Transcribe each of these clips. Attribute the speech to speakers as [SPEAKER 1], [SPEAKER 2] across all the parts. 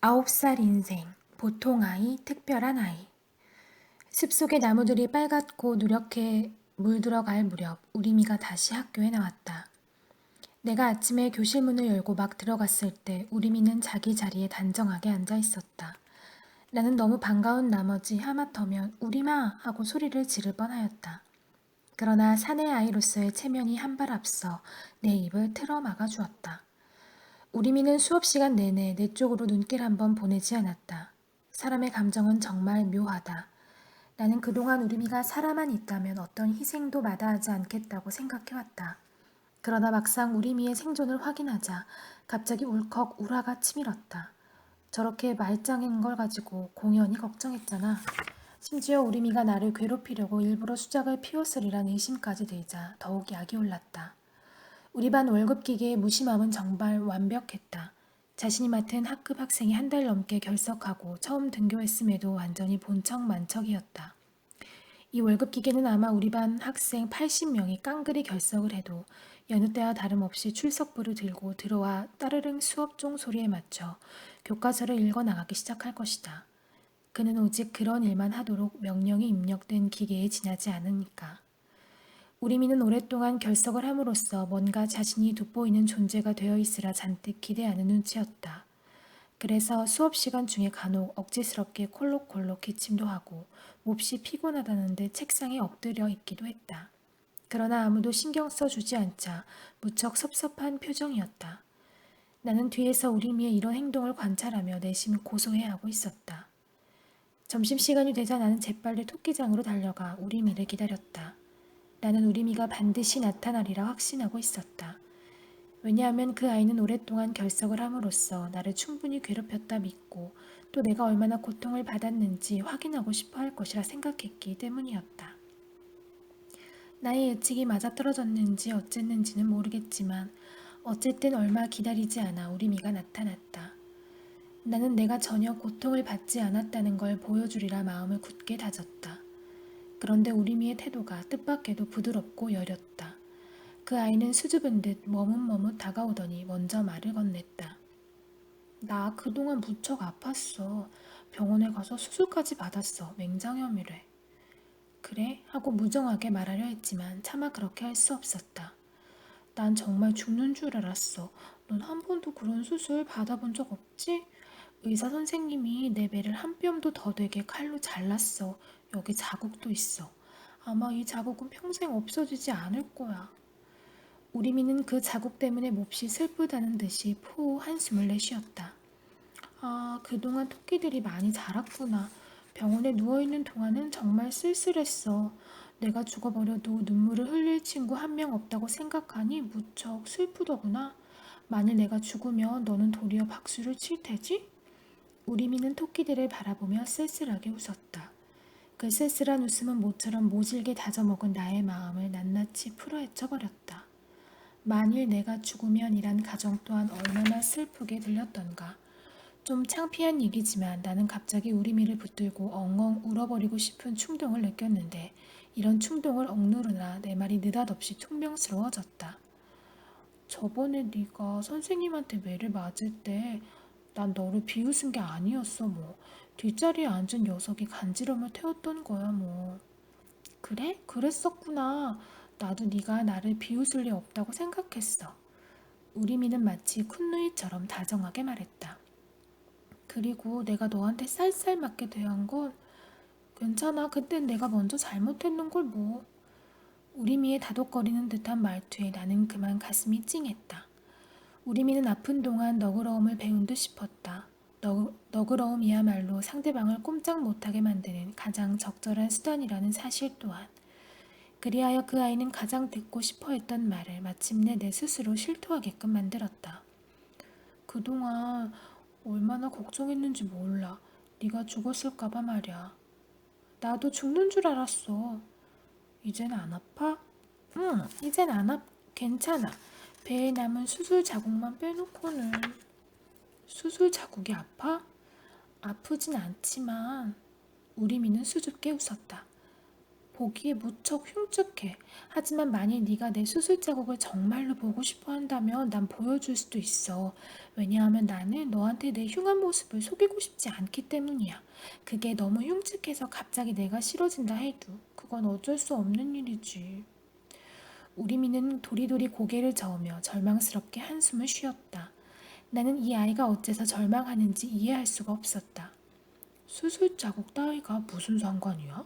[SPEAKER 1] 9살 인생, 보통 아이, 특별한 아이. 숲속의 나무들이 빨갛고 누렇게 물들어갈 무렵 우리미가 다시 학교에 나왔다. 내가 아침에 교실 문을 열고 막 들어갔을 때 우리미는 자기 자리에 단정하게 앉아 있었다. 나는 너무 반가운 나머지 하마터면 우리마 하고 소리를 지를 뻔하였다. 그러나 사내 아이로서의 체면이 한 발 앞서 내 입을 틀어 막아 주었다. 우리미는 수업 시간 내내 내 쪽으로 눈길 한번 보내지 않았다. 사람의 감정은 정말 묘하다. 나는 그동안 우리미가 살아만 있다면 어떤 희생도 마다하지 않겠다고 생각해왔다. 그러나 막상 우리미의 생존을 확인하자 갑자기 울컥 우라가 치밀었다. 저렇게 말짱인 걸 가지고 공연히 걱정했잖아. 심지어 우리미가 나를 괴롭히려고 일부러 수작을 피웠으리란 의심까지 들자 더욱 약이 올랐다. 우리 반 월급 기계의 무심함은 정말 완벽했다. 자신이 맡은 학급 학생이 한 달 넘게 결석하고 처음 등교했음에도 완전히 본척만척이었다. 이 월급 기계는 아마 우리 반 학생 80명이 깡그리 결석을 해도 여느 때와 다름없이 출석부를 들고 들어와 따르릉 수업 종 소리에 맞춰 교과서를 읽어 나가기 시작할 것이다. 그는 오직 그런 일만 하도록 명령이 입력된 기계에 지나지 않으니까. 우리미는 오랫동안 결석을 함으로써 뭔가 자신이 돋보이는 존재가 되어 있으라 잔뜩 기대하는 눈치였다. 그래서 수업 시간 중에 간혹 억지스럽게 콜록콜록 기침도 하고 몹시 피곤하다는데 책상에 엎드려 있기도 했다. 그러나 아무도 신경 써주지 않자 무척 섭섭한 표정이었다. 나는 뒤에서 우리미의 이런 행동을 관찰하며 내심 고소해하고 있었다. 점심시간이 되자 나는 재빨리 토끼장으로 달려가 우리미를 기다렸다. 나는 우리미가 반드시 나타나리라 확신하고 있었다. 왜냐하면 그 아이는 오랫동안 결석을 함으로써 나를 충분히 괴롭혔다 믿고 또 내가 얼마나 고통을 받았는지 확인하고 싶어 할 것이라 생각했기 때문이었다. 나의 예측이 맞아떨어졌는지 어쨌는지는 모르겠지만 어쨌든 얼마 기다리지 않아 우리미가 나타났다. 나는 내가 전혀 고통을 받지 않았다는 걸 보여주리라 마음을 굳게 다졌다. 그런데 우리미의 태도가 뜻밖에도 부드럽고 여렸다. 그 아이는 수줍은 듯 머뭇머뭇 다가오더니 먼저 말을 건넸다. 나 그동안 무척 아팠어. 병원에 가서 수술까지 받았어. 맹장염이래. 그래? 하고 무정하게 말하려 했지만 차마 그렇게 할 수 없었다. 난 정말 죽는 줄 알았어. 넌 한 번도 그런 수술 받아본 적 없지? 의사 선생님이 내 배를 한 뼘도 더 되게 칼로 잘랐어. 여기 자국도 있어. 아마 이 자국은 평생 없어지지 않을 거야. 우리미는 그 자국 때문에 몹시 슬프다는 듯이 포 한숨을 내쉬었다. 아, 그동안 토끼들이 많이 자랐구나. 병원에 누워있는 동안은 정말 쓸쓸했어. 내가 죽어버려도 눈물을 흘릴 친구 한 명 없다고 생각하니 무척 슬프더구나. 만일 내가 죽으면 너는 도리어 박수를 칠 테지? 우리미는 토끼들을 바라보며 쓸쓸하게 웃었다. 그 쓸쓸한 웃음은 모처럼 모질게 다져먹은 나의 마음을 낱낱이 풀어헤쳐버렸다. 만일 내가 죽으면이란 가정 또한 얼마나 슬프게 들렸던가. 좀 창피한 얘기지만 나는 갑자기 우리미를 붙들고 엉엉 울어버리고 싶은 충동을 느꼈는데 이런 충동을 억누르나 내 말이 느닷없이 퉁명스러워졌다. 저번에 네가 선생님한테 매를 맞을 때 난 너를 비웃은 게 아니었어 뭐. 뒷자리에 앉은 녀석이 간지럼을 태웠던 거야 뭐. 그래? 그랬었구나. 나도 네가 나를 비웃을 리 없다고 생각했어. 우리미는 마치 쿤누이처럼 다정하게 말했다. 그리고 내가 너한테 쌀쌀 맞게 대한 건 괜찮아. 그땐 내가 먼저 잘못했는 걸 뭐. 우리미의 다독거리는 듯한 말투에 나는 그만 가슴이 찡했다. 우리미는 아픈 동안 너그러움을 배운 듯 싶었다. 너그러움이야말로 상대방을 꼼짝 못하게 만드는 가장 적절한 수단이라는 사실 또한. 그리하여 그 아이는 가장 듣고 싶어 했던 말을 마침내 내 스스로 실토하게끔 만들었다. 그동안 얼마나 걱정했는지 몰라. 네가 죽었을까봐 말이야. 나도 죽는 줄 알았어. 이젠 안 아파? 응, 이젠 안 아파. 괜찮아. 배에 남은 수술 자국만 빼놓고는. 수술 자국이 아파? 아프진 않지만 우리 미는 수줍게 웃었다. 보기에 무척 흉측해. 하지만 만일 네가 내 수술 자국을 정말로 보고 싶어 한다면 난 보여줄 수도 있어. 왜냐하면 나는 너한테 내 흉한 모습을 속이고 싶지 않기 때문이야. 그게 너무 흉측해서 갑자기 내가 싫어진다 해도 그건 어쩔 수 없는 일이지. 우리미는 도리도리 고개를 저으며 절망스럽게 한숨을 쉬었다. 나는 이 아이가 어째서 절망하는지 이해할 수가 없었다. 수술 자국 따위가 무슨 상관이야?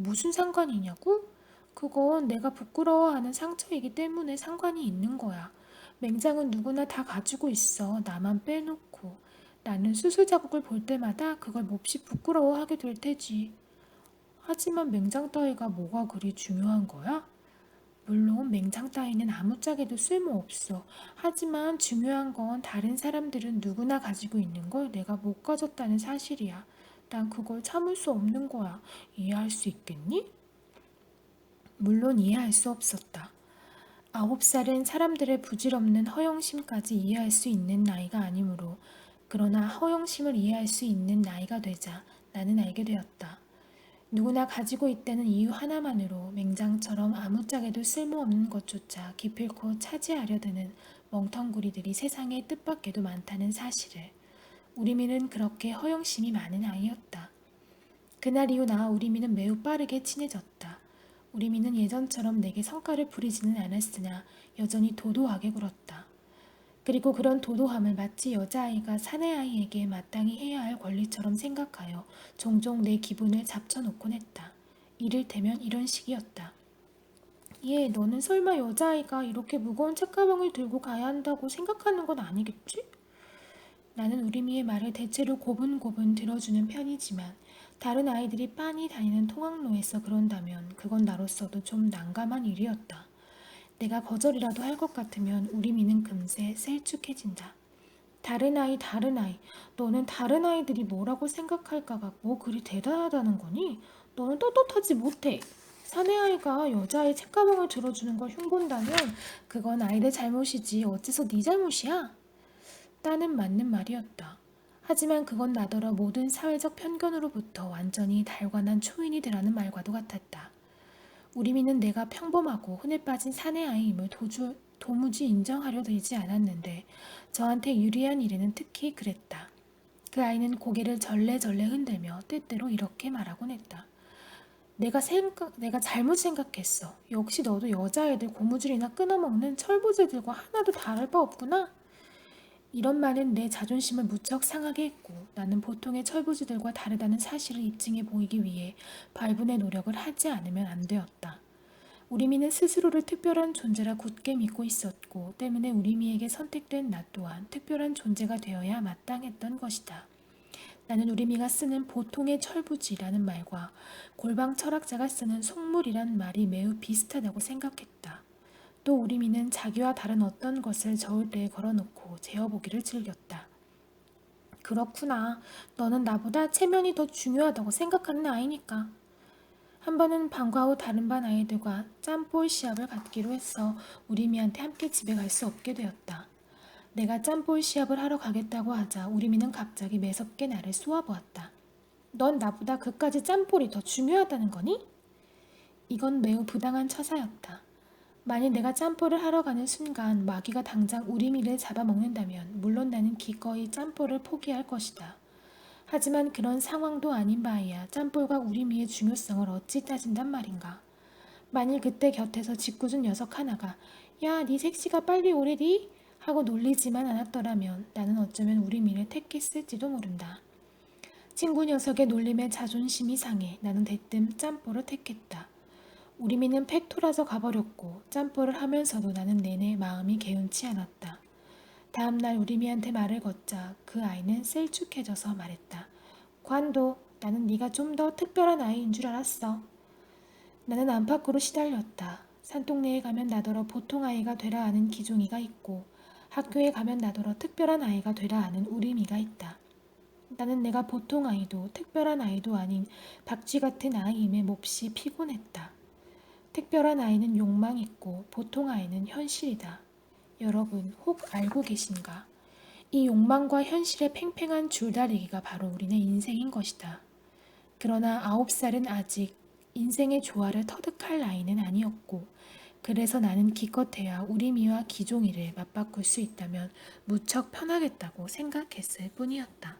[SPEAKER 1] 무슨 상관이냐고? 그건 내가 부끄러워하는 상처이기 때문에 상관이 있는 거야. 맹장은 누구나 다 가지고 있어. 나만 빼놓고. 나는 수술 자국을 볼 때마다 그걸 몹시 부끄러워하게 될 테지. 하지만 맹장 따위가 뭐가 그리 중요한 거야? 물론 맹장 따위는 아무짝에도 쓸모없어. 하지만 중요한 건 다른 사람들은 누구나 가지고 있는 걸 내가 못 가졌다는 사실이야. 난 그걸 참을 수 없는 거야. 이해할 수 있겠니? 물론 이해할 수 없었다. 9살은 사람들의 부질없는 허영심까지 이해할 수 있는 나이가 아니므로 그러나 허영심을 이해할 수 있는 나이가 되자 나는 알게 되었다. 누구나 가지고 있다는 이유 하나만으로 맹장처럼 아무짝에도 쓸모없는 것조차 기필코 차지하려 드는 멍텅구리들이 세상에 뜻밖에도 많다는 사실을. 우리미는 그렇게 허영심이 많은 아이였다. 그날 이후 나와 우리미는 매우 빠르게 친해졌다. 우리미는 예전처럼 내게 성깔을 부리지는 않았으나 여전히 도도하게 굴었다. 그리고 그런 도도함을 마치 여자아이가 사내아이에게 마땅히 해야 할 권리처럼 생각하여 종종 내 기분을 잡쳐놓곤 했다. 이를테면 이런 식이었다. 얘, 너는 설마 여자아이가 이렇게 무거운 책가방을 들고 가야 한다고 생각하는 건 아니겠지? 나는 우리미의 말을 대체로 고분고분 들어주는 편이지만 다른 아이들이 빤히 다니는 통학로에서 그런다면 그건 나로서도 좀 난감한 일이었다. 내가 거절이라도 할 것 같으면 우리미는 금세 셀쭉해진다. 다른 아이, 다른 아이. 너는 다른 아이들이 뭐라고 생각할까가 뭐 그리 대단하다는 거니? 너는 떳떳하지 못해. 사내 아이가 여자아이 책가방을 들어주는 걸 흉본다면 그건 아이들 잘못이지 어째서 네 잘못이야? 따는 맞는 말이었다. 하지만 그건 나더러 모든 사회적 편견으로부터 완전히 달관한 초인이 되라는 말과도 같았다. 우리미는 내가 평범하고 흔해 빠진 사내 아이임을 도무지 인정하려 들지 않았는데 저한테 유리한 일에는 특히 그랬다. 그 아이는 고개를 절레절레 흔들며 때때로 이렇게 말하곤 했다. 내가 잘못 생각했어. 역시 너도 여자애들 고무줄이나 끊어먹는 철부지들과 하나도 다를 바 없구나. 이런 말은 내 자존심을 무척 상하게 했고 나는 보통의 철부지들과 다르다는 사실을 입증해 보이기 위해 발분의 노력을 하지 않으면 안 되었다. 우리미는 스스로를 특별한 존재라 굳게 믿고 있었고 때문에 우리미에게 선택된 나 또한 특별한 존재가 되어야 마땅했던 것이다. 나는 우리미가 쓰는 보통의 철부지라는 말과 골방 철학자가 쓰는 속물이란 말이 매우 비슷하다고 생각했다. 또 우리미는 자기와 다른 어떤 것을 저울대에 걸어놓고 재어보기를 즐겼다. 그렇구나. 너는 나보다 체면이 더 중요하다고 생각하는 아이니까. 한 번은 방과 후 다른 반 아이들과 짬볼 시합을 갖기로 해서 우리미한테 함께 집에 갈 수 없게 되었다. 내가 짬볼 시합을 하러 가겠다고 하자 우리미는 갑자기 매섭게 나를 쏘아보았다. 넌 나보다 그까지 짬볼이 더 중요하다는 거니? 이건 매우 부당한 처사였다. 만일 내가 짬볼을 하러 가는 순간 마귀가 당장 우리미를 잡아먹는다면 물론 나는 기꺼이 짬볼을 포기할 것이다. 하지만 그런 상황도 아닌 바에야 짬볼과 우리미의 중요성을 어찌 따진단 말인가. 만일 그때 곁에서 짓궂은 녀석 하나가 야, 네 색시가 빨리 오래디? 하고 놀리지만 않았더라면 나는 어쩌면 우리미를 택했을지도 모른다. 친구 녀석의 놀림에 자존심이 상해 나는 대뜸 짬볼을 택했다. 우리미는 팩 토라져 가버렸고 짬볼을 하면서도 나는 내내 마음이 개운치 않았다. 다음날 우리미한테 말을 걷자 그 아이는 셀쭉해져서 말했다. 관도, 나는 네가 좀 더 특별한 아이인 줄 알았어. 나는 안팎으로 시달렸다. 산동네에 가면 나더러 보통 아이가 되라 하는 기종이가 있고 학교에 가면 나더러 특별한 아이가 되라 하는 우리미가 있다. 나는 내가 보통 아이도 특별한 아이도 아닌 박쥐 같은 아이임에 몹시 피곤했다. 특별한 아이는 욕망 있고 보통 아이는 현실이다. 여러분 혹 알고 계신가? 이 욕망과 현실의 팽팽한 줄다리기가 바로 우리네 인생인 것이다. 그러나 9살은 아직 인생의 조화를 터득할 나이는 아니었고 그래서 나는 기껏해야 우리미와 기종이를 맞바꿀 수 있다면 무척 편하겠다고 생각했을 뿐이었다.